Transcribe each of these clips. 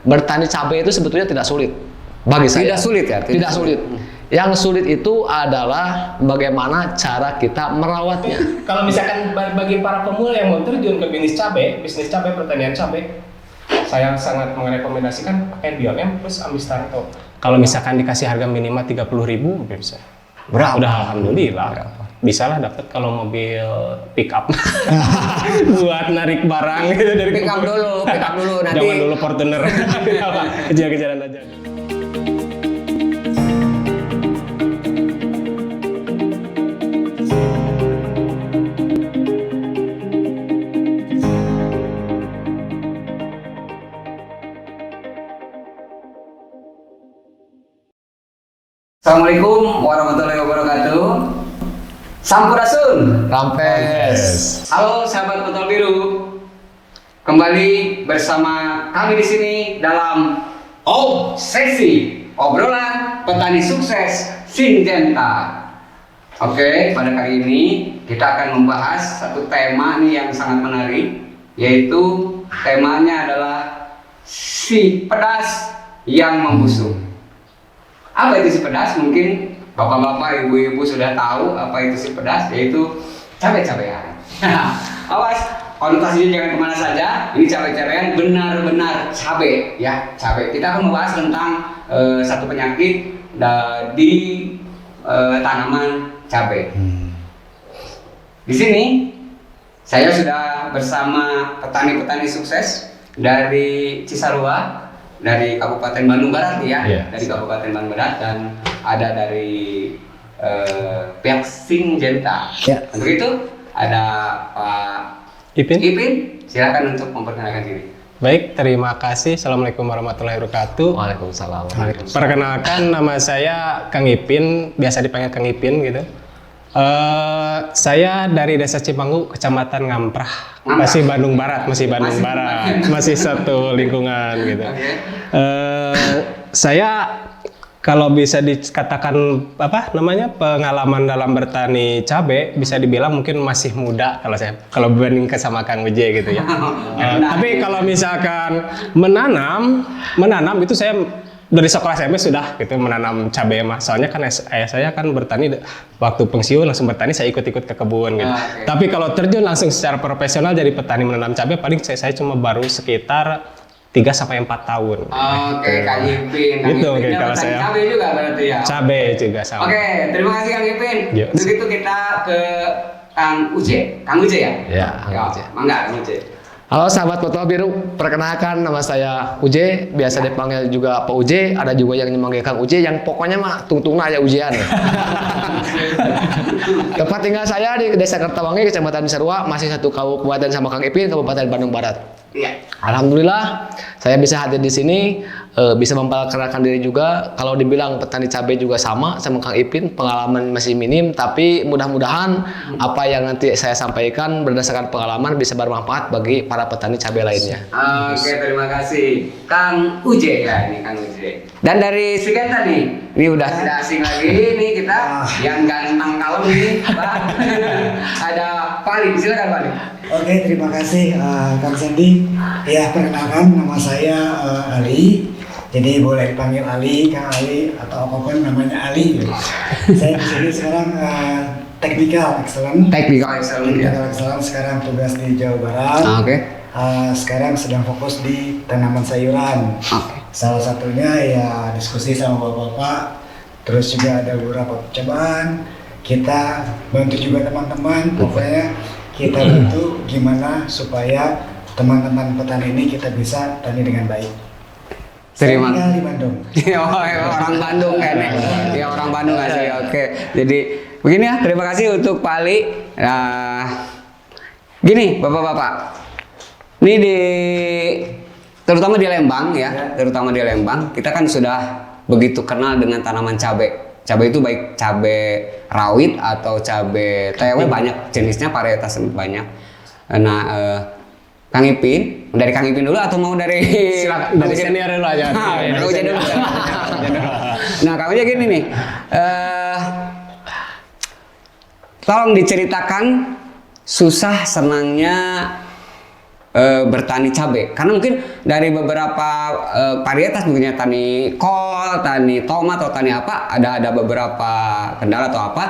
bertani cabai itu sebetulnya tidak sulit bagi saya. Tidak sulit ya? Tidak sulit. Yang sulit itu adalah bagaimana cara kita merawatnya. Kalau misalkan bagi para pemula yang mau terjun ke bisnis cabai, pertanian cabai, saya sangat merekomendasikan pakai Bioem plus Amistarto. Kalau misalkan dikasih harga minimal 30.000 bisa. Berapa? Udah alhamdulillah. Bisa lah dapat kalau mobil pick up buat narik barang gitu dari pick up dulu nanti. Zaman dulu Fortuner kejar-kejaran aja. Assalamualaikum warahmatullahi wabarakatuh. Sampurasun. Rampes. Halo sahabat botol biru. Kembali bersama kami di sini dalam sesi obrolan petani sukses Syngenta. Oke, pada kali ini kita akan membahas satu tema nih yang sangat menarik, yaitu temanya adalah si pedas yang membusuk. Apa itu si pedas? Mungkin bapak-bapak, ibu-ibu sudah tahu apa itu si pedas, yaitu cabai-cabean. Awas, konotasinya jangan kemana saja. Ini cabai-cabean benar-benar cabai, ya cabai. Kita akan membahas tentang satu penyakit di tanaman cabai. Di sini saya sudah bersama petani-petani sukses dari Cisarua, dari Kabupaten Bandung Barat dari Kabupaten Bandung Barat, dan ada dari pihak Syngenta. Untuk itu ada Pak Ipin, silakan untuk memperkenalkan diri. Baik, terima kasih. Assalamualaikum warahmatullahi wabarakatuh. Waalaikumsalam. Perkenalkan, nama saya Kang Ipin, biasa dipanggil Kang Ipin gitu. Saya dari Desa Cipanggu, Kecamatan Ngamprah, masih Bandung Barat, masih satu lingkungan gitu. Saya kalau bisa dikatakan pengalaman dalam bertani cabai, bisa dibilang mungkin masih muda kalau dibandingkan sama Kang Uje gitu ya. Tapi kalau misalkan menanam itu saya dari sekolah SMP sudah gitu menanam cabai mah. Soalnya kan ayah saya kan bertani, waktu pensiun langsung bertani, saya ikut-ikut ke kebun gitu. Tapi kalau terjun langsung secara profesional jadi petani menanam cabai, paling saya cuma baru sekitar 3-4 tahun. Oke, Kang Ipin. Gitu mungkin kalau saya. Cabai juga berarti ya? Cabai juga sama. Oke, terima kasih Kang Ipin. Untuk itu kita ke Kang Uje. Kang Uje ya? Ya, Kang Uje. Mangga Kang Uje. Halo sahabat botol biru, perkenalkan nama saya Uje, biasa dipanggil juga Pak Uje, ada juga yang dipanggil Kang Uje, yang pokoknya mah tungtungna aja ujian. Tempat tinggal saya di Desa Kertawangi, Kecamatan Cisarua, masih satu kabupaten sama Kang Ipin, Kabupaten Bandung Barat. Alhamdulillah saya bisa hadir di sini, bisa memperkenalkan diri juga. Kalau dibilang petani cabai juga sama Kang Ipin, pengalaman masih minim, tapi mudah-mudahan apa yang nanti saya sampaikan berdasarkan pengalaman bisa bermanfaat bagi para petani cabai lainnya. Oke, terima kasih Kang Uje ya, ini Kang Uje. Dan dari Syngenta nih, ini udah tidak asing lagi nih kita yang ganteng kalem nih, Pak. Ada Paling, silakan Paling. Oke, terima kasih Kang Sandy. Ya, perkenalkan nama saya Ali. Jadi boleh dipanggil Ali, Kang Ali, atau apapun namanya Ali. Saya di sini sekarang Technical Excellence. Technical Excellence Sekarang tugas di Jawa Barat. Sekarang sedang fokus di tanaman sayuran. Salah satunya ya diskusi sama bapak-bapak. Terus juga ada beberapa percobaan. Kita bantu juga teman-teman. Pokoknya kita bantu gimana supaya teman-teman petani ini kita bisa tani dengan baik. Saya tinggal di Bandung. Orang Bandung kayaknya. Ya orang Bandung asli. Oke. Jadi begini ya, terima kasih untuk Pali. Gini bapak-bapak. Ini terutama di Lembang ya, terutama di Lembang, kita kan sudah begitu kenal dengan tanaman cabai. Cabai itu baik cabai rawit atau cabai TW, banyak jenisnya, varietas banyak. Nah, Kang Ipin, dari Kang Ipin dulu atau mau dari dari senior dulu aja. Kang Uje dulu. Nah, Kang Uje gini nih. Tolong diceritakan susah senangnya bertani cabai? Karena mungkin dari beberapa varietas, mungkin tani kol, tani tomat atau tani apa, ada beberapa kendala atau apa,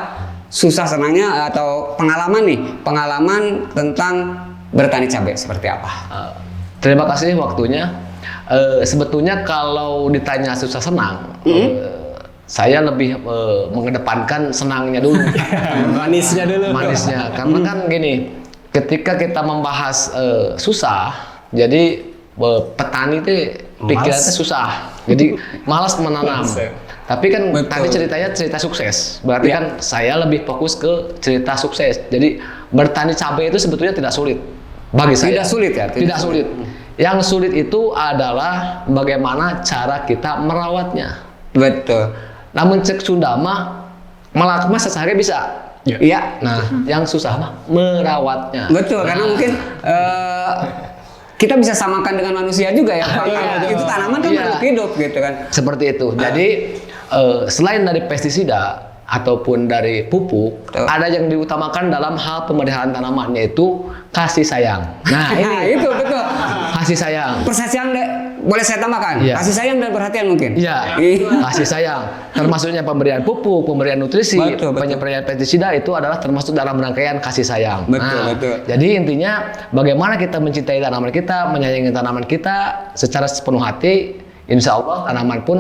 susah senangnya atau pengalaman tentang bertani cabai seperti apa? Terima kasih waktunya. Sebetulnya kalau ditanya susah senang, saya lebih mengedepankan senangnya dulu. Manisnya dulu. Manisnya, karena kan gini, ketika kita membahas susah, jadi petani itu pikirannya susah, jadi malas menanam. Tapi kan tadi ceritanya cerita sukses, berarti kan saya lebih fokus ke cerita sukses. Jadi bertani cabai itu sebetulnya tidak sulit bagi saya. Tidak sulit ya? Tidak sulit. Yang sulit itu adalah bagaimana cara kita merawatnya. Betul. Namun cek Sunda mah melakukan sehari bisa. Iya. Nah, yang susah mah merawatnya. Betul, karena mungkin kita bisa samakan dengan manusia juga ya, Pak. Itu tanaman kan makhluk hidup gitu kan. Seperti itu. Jadi selain dari pestisida ataupun dari pupuk, ada yang diutamakan dalam hal pemeliharaan tanaman, yaitu kasih sayang. Nah, ini itu betul. kasih sayang. Perhatian boleh saya tambahkan? Iya. Kasih sayang dan perhatian mungkin. Iya, kasih sayang. Termasuknya pemberian pupuk, pemberian nutrisi, Betul. pemberian pestisida itu adalah termasuk dalam rangkaian kasih sayang. Betul. Jadi intinya bagaimana kita mencintai tanaman kita, menyayangi tanaman kita secara sepenuh hati, insya Allah tanaman pun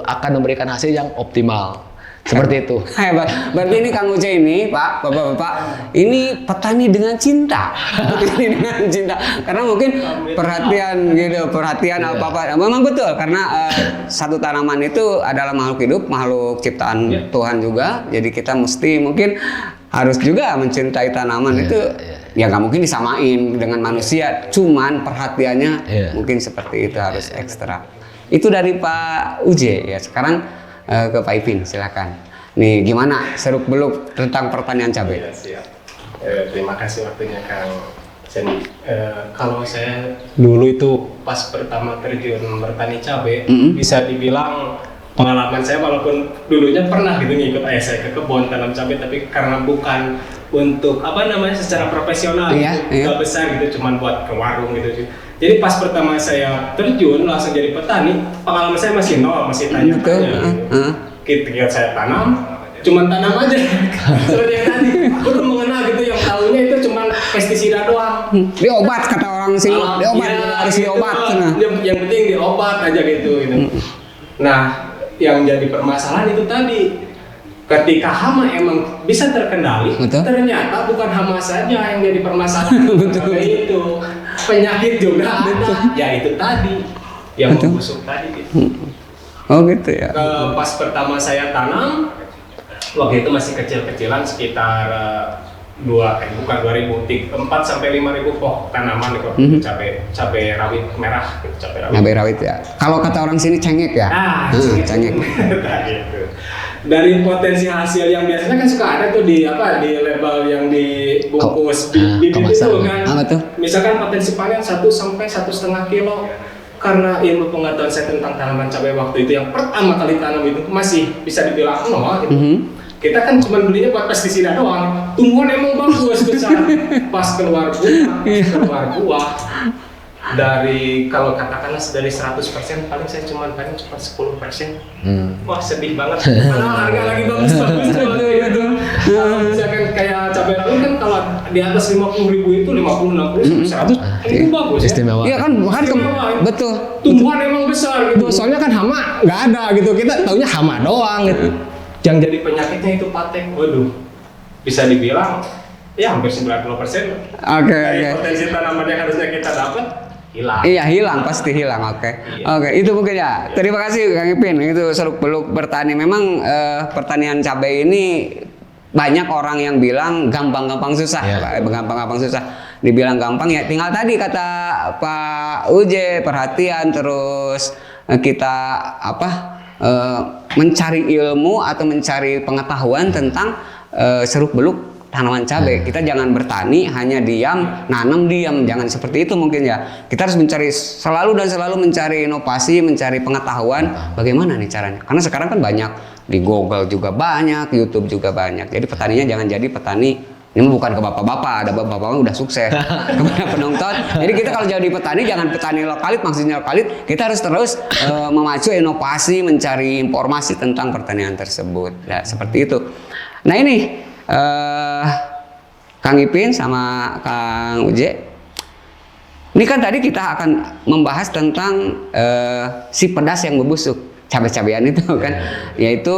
akan memberikan hasil yang optimal. Seperti itu. Hebat. Berarti ini Kang Uce ini, Pak, Bapak-bapak, ini petani dengan cinta. Petani dengan cinta. Karena mungkin perhatian apa-apa. Memang betul, karena satu tanaman itu adalah makhluk hidup, makhluk ciptaan Tuhan juga. Jadi kita mesti mungkin harus juga mencintai tanaman itu. Ya nggak mungkin disamain dengan manusia. Cuman perhatiannya mungkin seperti itu harus ekstra. Itu dari Pak Uje ya. Sekarang ke Pak Ipin, silakan. Nih, gimana seruk beluk tentang pertanian cabai? Ya, siap. Terima kasih waktunya Kang. Jadi, kalau saya dulu itu pas pertama terjun bertani cabai, bisa dibilang pengalaman saya, walaupun dulunya pernah gitu ngikut ayah saya ke kebun tanam cabai, tapi karena bukan untuk secara profesional, nggak besar gitu, cuman buat ke warung gitu. Jadi pas pertama saya terjun langsung jadi petani, pengalaman saya masih nol, masih tanya-tanya. Ketika saya tanam, cuman tanam aja. Seperti yang tadi, belum mengenal gitu, yang tahunya itu cuman pestisida doang. Diobat kata orang sini, diobat harus diobat. Yang penting diobat aja gitu. Nah, yang jadi permasalahan itu tadi. Ketika hama emang bisa terkendali, ternyata bukan hama saja yang jadi permasalahan. Itu penyakit juga ada. Ya itu tadi yang membusuk tadi gitu. Oh gitu ya. Pas pertama saya tanam, waktu itu masih kecil-kecilan, sekitar 4 sampai 5.000 pohon tanaman itu cabai rawit merah gitu, cabai rawit ya. Kalau kata orang sini cengek ya. Cengek. Gitu. Dari potensi hasil yang biasanya kan suka ada tuh di label yang dibungkus bibit itu kan. Misalkan potensi panen 1 sampai 1,5 kilo. Karena ilmu pengetahuan saya tentang tanaman cabai waktu itu yang pertama kali tanam itu masih bisa dibilang nol gitu. Kita kan cuma belinya buat pestisida doang. Tumbuhan emang bagus besar. Pas keluar buah dari, kalau katakanlah dari 100% paling saya cuma 10%. Wah sedih banget. Karena harga lagi bagus gitu. Misalkan kayak cabai rawit kan kalau di atas 50.000 itu 50, 60, 100 itu bagus ya. Istimewa. Iya kan, betul. Tumbuhan emang besar gitu. Soalnya kan hama nggak ada gitu. Kita taunya hama doang gitu. Yang jadi penyakitnya itu patek. Waduh, bisa dibilang ya hampir 90%. Oke. Potensi tanaman yang harusnya kita dapat hilang. Iya hilang, pasti hilang. Oke, itu mungkin ya. Terima kasih Kang Ipin. Itu seluk beluk bertani. Memang pertanian cabai ini banyak orang yang bilang gampang-gampang susah, gampang-gampang susah. Dibilang gampang ya, tinggal tadi kata Pak Uje, perhatian, terus kita mencari ilmu atau mencari pengetahuan tentang seluk beluk tanaman cabai. Kita jangan bertani hanya diam, nanam diam, jangan seperti itu mungkin ya. Kita harus mencari selalu mencari inovasi, mencari pengetahuan bagaimana nih caranya. Karena sekarang kan banyak di Google juga banyak, YouTube juga banyak. Jadi petaninya jangan jadi petani Ini bukan ke bapak-bapak, ada bapak-bapak udah sukses. Kepada penonton. Jadi kita kalau jadi petani jangan petani lokalit, maksudnya lokalit, kita harus terus memacu inovasi, mencari informasi tentang pertanian tersebut. Ya, seperti itu. Nah ini Kang Ipin sama Kang Uje. Ini kan tadi kita akan membahas tentang si pedas yang membusuk, cabai-cabean itu kan, yaitu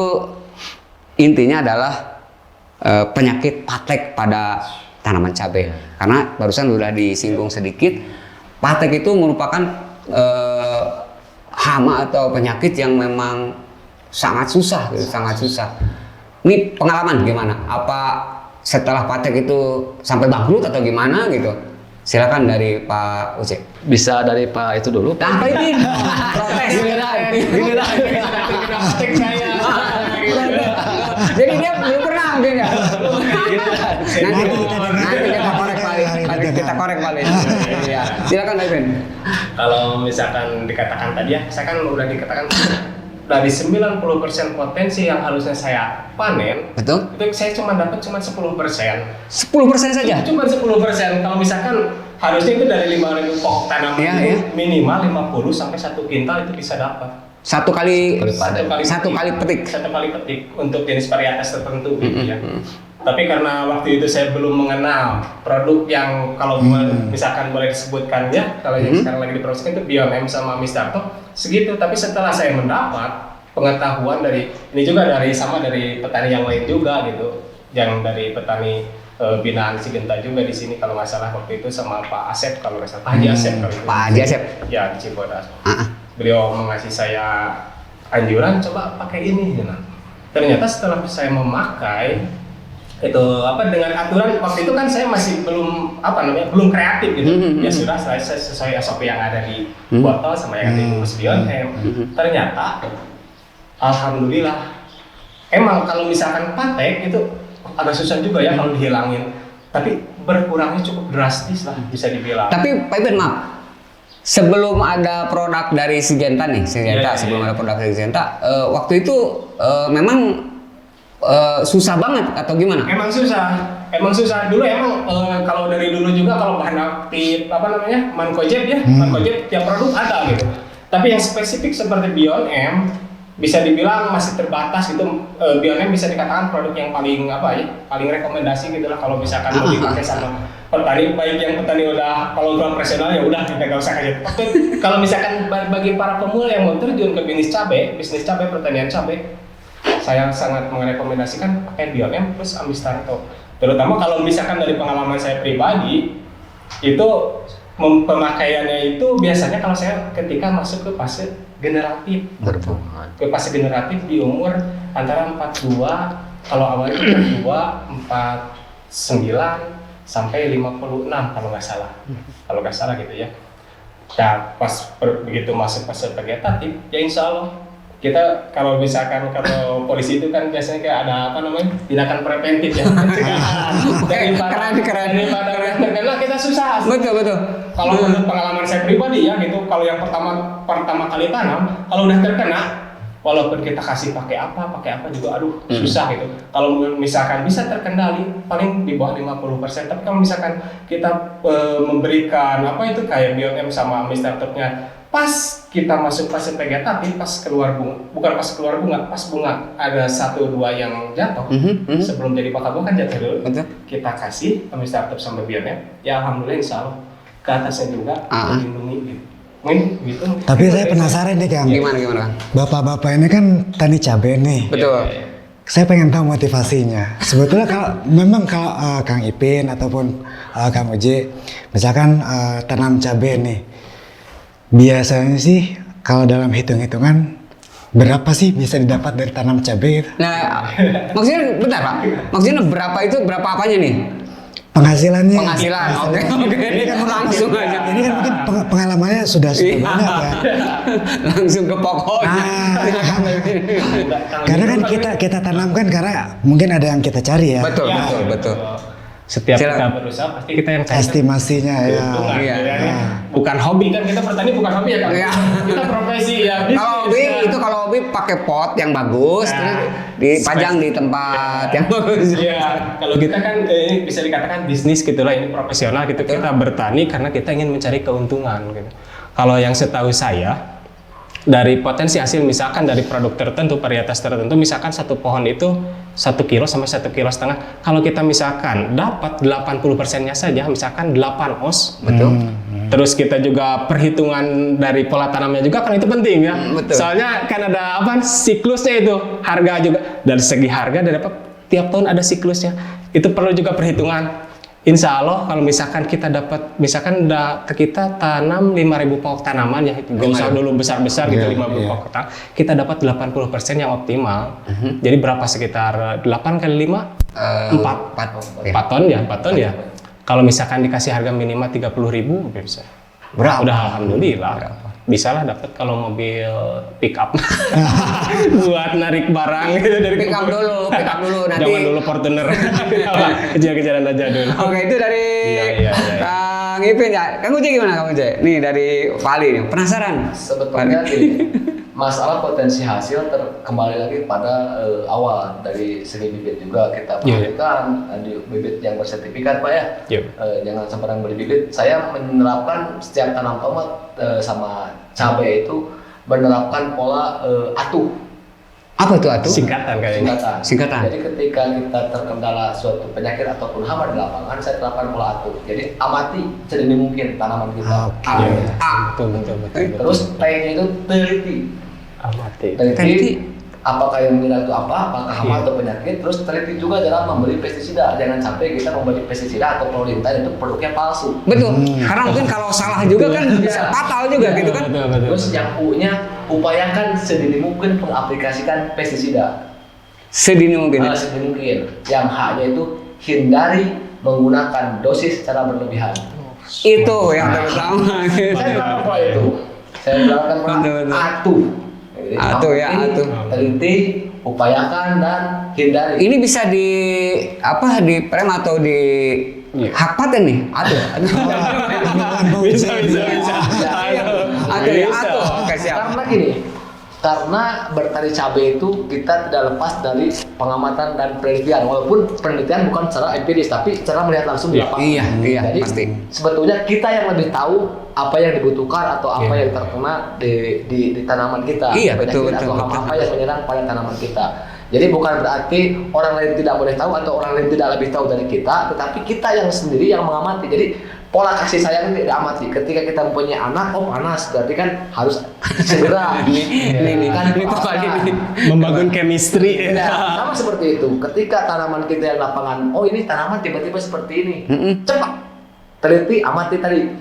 intinya adalah penyakit patek pada tanaman cabai. Karena barusan sudah disinggung sedikit, patek itu merupakan hama atau penyakit yang memang sangat susah, gitu, sangat susah. Ini pengalaman gimana? Apa setelah patek itu sampai bangkrut atau gimana gitu? Silakan dari Pak Uce. Bisa dari Pak itu dulu. Nah, Pak Ipin. Protes. Giliran. Patek saya. Jadi dia belum pernah mungkin ya. Nanti kita korek balik. Kita korek balik. Iya. Silakan Pak Ipin. Kalau misalkan dikatakan tadi ya, saya kan udah dikatakan dari 90% potensi yang harusnya saya panen, Betul? itu saya cuma dapat cuma 10%. 10% saja. Cuma 10%. Kalau misalkan harusnya itu dari 5.000 pokok tanaman Iya, itu iya. minimal 50 sampai 1 kintal itu bisa dapat. Satu kali Satu kali petik. Satu kali petik untuk jenis varietas tertentu gitu ya. Tapi karena waktu itu saya belum mengenal produk yang kalau misalkan boleh disebutkannya, kalau yang sekarang lagi diproses itu Bionem sama Mistarto segitu. Tapi setelah saya mendapat pengetahuan dari ini juga dari petani yang lain juga gitu, yang dari petani binaan Sigenta juga di sini kalau nggak salah waktu itu sama Pak Asep kalau nggak salah Pak Haji Asep kalau itu. Pak Haji Asep. Ya di Cibodas. Beliau mengasih saya anjuran coba pakai ini. Nah, ternyata setelah saya memakai itu dengan aturan waktu itu kan saya masih belum belum kreatif gitu. Ya sudah saya sesuai SOP yang ada di botol sama yang dibungkus Bionem. Ternyata alhamdulillah emang kalau misalkan patek itu agak susah juga ya kalau dihilangin. Tapi berkurangnya cukup drastis lah bisa dibilang. Tapi Pak Ipin maaf, sebelum ada produk dari Syngenta nih, sebelum ada produk dari Syngenta, waktu itu memang susah banget atau gimana? Emang susah. Dulu emang kalau dari dulu juga kalau bahan aktif Mancozeb ya, Mancozeb tiap produk ada gitu. Tapi yang spesifik seperti Bionem bisa dibilang masih terbatas gitu. Bionem bisa dikatakan produk yang paling rekomendasi gitulah kalau misalkan mau dipakai sama petani, baik yang petani udah kalau profesional ya udah kita gak usah kaget. Tapi kalau misalkan bagi para pemula yang mau terjun ke bisnis cabai, pertanian cabai, saya sangat merekomendasikan pakai Bionem plus Amistarto. Terutama kalau misalkan dari pengalaman saya pribadi, itu pemakaiannya itu biasanya kalau saya ketika masuk ke fase generatif. Ke fase generatif di umur antara 42, kalau awal itu 42, 49 sampai 56 kalau nggak salah gitu ya. Nah pas begitu masuk fase vegetatif, ya insya Allah kita kalau polisi itu kan biasanya kayak ada tindakan preventif ya. Daripada terkena kita susah. Betul. Kalau menurut pengalaman saya pribadi ya gitu, kalau yang pertama kali tanam, kalau udah terkena, walaupun kita kasih pakai apa juga susah gitu. Kalau misalkan bisa terkendali paling di bawah 50%, tapi kalau misalkan kita memberikan kayak Bionem sama Amistartopnya pas kita masuk fase vegetatif, pas keluar bunga, pas bunga ada 1-2 yang jatuh sebelum jadi bakal buah kan jatuh dulu. Kita kasih Amistartop sama Bionem, ya alhamdulillah insya Allah ke atasnya juga melindungi gitu. Gitu. Tapi saya penasaran deh Kang. Gimana? Bapak-bapak ini kan tani cabai nih. Betul. Saya pengen tahu motivasinya. Sebetulnya kalau Kang Ipin ataupun Kang Uje, misalkan tanam cabai nih, biasanya sih kalau dalam hitung-hitungan berapa sih bisa didapat dari tanam cabai? Nah, maksudnya bentar Pak. Maksudnya berapa apanya nih? Penghasilan. Oke. Ini kan Langsung aja. Ini kan mungkin pengalamannya sudah banyak ya. Langsung ke pokoknya. Karena kan kita tanamkan karena mungkin ada yang kita cari ya. Betul. Setiap Silakan. kita berusaha pasti kita yang cari Estimasinya ya. keuntungan. Iya. Ya, ini bukan hobi kan, kita bertani bukan hobi ya kan? Iya. Kita profesi ya. Kalau hobi bisnis, ya. itu kalau hobi pakai pot yang bagus, Nah, terus dipajang di tempat yang bagus. Iya, kalau kita kan ini bisa dikatakan bisnis gitulah, ini profesional gitu. Kita bertani karena kita ingin mencari keuntungan gitu. Kalau yang setahu saya dari potensi hasil misalkan dari produk tertentu, varietas tertentu, misalkan satu pohon itu 1 kilo sampai 1,5 kilo. Kalau kita misalkan dapat 80%-nya saja, misalkan 8 os, Betul. Terus kita juga perhitungan dari pola tanamnya juga kan itu penting ya. Betul. Soalnya kan ada apa siklusnya itu, harga juga dari segi harga dari apa tiap tahun ada siklusnya. Itu perlu juga perhitungan. Insya Allah kalau misalkan kita dapat, misalkan kita tanam 5.000 pokok tanaman ya, nggak usah dulu besar-besar gitu, 5.000 pokok tanam, kita dapat 80% yang optimal. Jadi berapa, sekitar 8 kali 5? 4 ton ya, 4 ton ya. Kalau misalkan dikasih harga minimal 30.000 bisa. Berapa? Udah alhamdulillah. Bisa lah dapat kalau mobil pick up buat narik barang gitu dari Pick up dulu nanti. Jangan dulu Fortuner. Kejar-kejaran aja dulu. Oke, itu dari Iya. Kang Ipin ya. Kang Uje gimana Kang Uje? Nih dari Vali nih. Penasaran? Sebetulnya gini, masalah potensi hasil kembali lagi pada awal dari segi bibit juga kita Iya. perhatikan di bibit yang bersertifikat Pak ya. Iya. Jangan sembarang beli bibit. Saya menerapkan setiap tanam tomat sama cabai itu menerapkan pola atuh. Apa itu atuh? Singkatan kayaknya. Singkatan. Jadi ketika kita terkendala suatu penyakit ataupun hama di lapangan, saya terapkan pola atuh. Jadi amati sedini mungkin tanaman kita. Oke. Betul. Terus T-nya itu teliti. Amati. Teliti apakah yang menyerang itu apakah hama Iya. atau penyakit. Terus teliti juga dalam memberi pestisida. Jangan sampai kita memberi pestisida atau prolintide itu produknya palsu. Betul. Karena mungkin kalau salah juga kan bisa fatal juga gitu kan. Betul. Terus yang U-nya upayakan sedini mungkin mengaplikasikan pestisida. Sedini mungkin. Sedini mungkin. Yang H-nya itu hindari menggunakan dosis secara berlebihan. Itu yang terutama. Saya bilang apa itu? Saya bilangkan Betul. atuh. Jadi, Atuh ya, amati, atuh. teliti, upayakan dan hindari. Ini bisa di apa di prem atau di Iya. hak paten nih? Atuh. Bisa. Atuh ya, atuh. Oke, siap. Karena gini, karena bertani cabai itu kita tidak lepas dari pengamatan dan penelitian. Walaupun penelitian bukan secara empiris, tapi secara melihat langsung di lapangan. Iya, Jadi pasti. sebetulnya kita yang lebih tahu apa yang dibutuhkan atau apa Iya. yang terkena di tanaman kita. Iya, Penyakit betul, atau betul. hama apa yang menyerang pada tanaman kita. Jadi bukan berarti orang lain tidak boleh tahu atau orang lain tidak lebih tahu dari kita, tetapi kita yang sendiri yang mengamati. Jadi pola kasih sayang itu diamati. Ketika kita mempunyai anak, oh panas, berarti kan harus segera. Ini panas. Membangun chemistry. Nah, sama seperti itu. Ketika tanaman kita yang lapangan, oh ini tanaman tiba-tiba seperti ini, cepat teliti, amati tadi,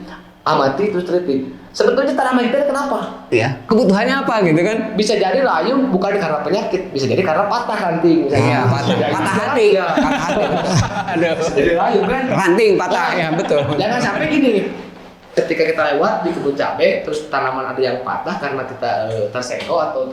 amati terus teliti. Sebetulnya tanaman kita kenapa? Ya, kebutuhannya apa gitu kan? Bisa jadi layu bukan karena penyakit, bisa jadi karena patah ranting Iya, misalnya. patah hati. Ya. Patah hati. Aduh. Jadi layu kan? Ranting patah ya, betul. Jangan sampai gini nih. Ketika kita lewat di kebun cabai, terus tanaman ada yang patah karena kita tersenggol atau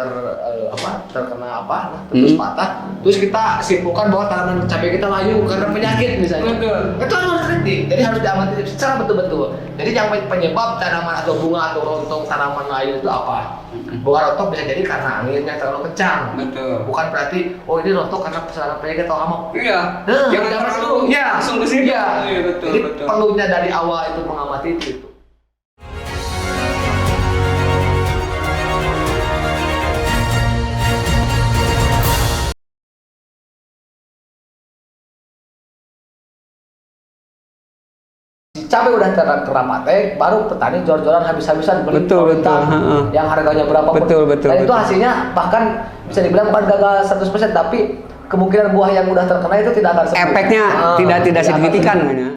terkena terus patah, terus kita simpulkan bahwa tanaman cabai kita layu karena penyakit misalnya. Betul. Itu harus teliti, jadi harus diamati secara betul-betul. Jadi yang penyebab tanaman atau bunga atau rontong tanaman layu itu apa? Bunga rontok bisa jadi karena anginnya terlalu kencang. Betul. Bukan berarti oh ini rontok karena kesalahan penyakit atau hama. Iya. Nah, Jangan terlalu ya, langsung ke situ. Iya. Iya, betul, Jadi betul. perlunya dari awal itu mengamati itu. Cabai udah terkena paten, baru petani jor-joran habis-habisan beli Betul, pemerintah betul, heeh. yang harganya berapa pun. Betul, betul, Dan itu betul. hasilnya bahkan bisa dibilang bukan gagal 100%, tapi kemungkinan buah yang udah terkena itu tidak akan sembuh. Efeknya tidak akan signifikan sembuh. namanya.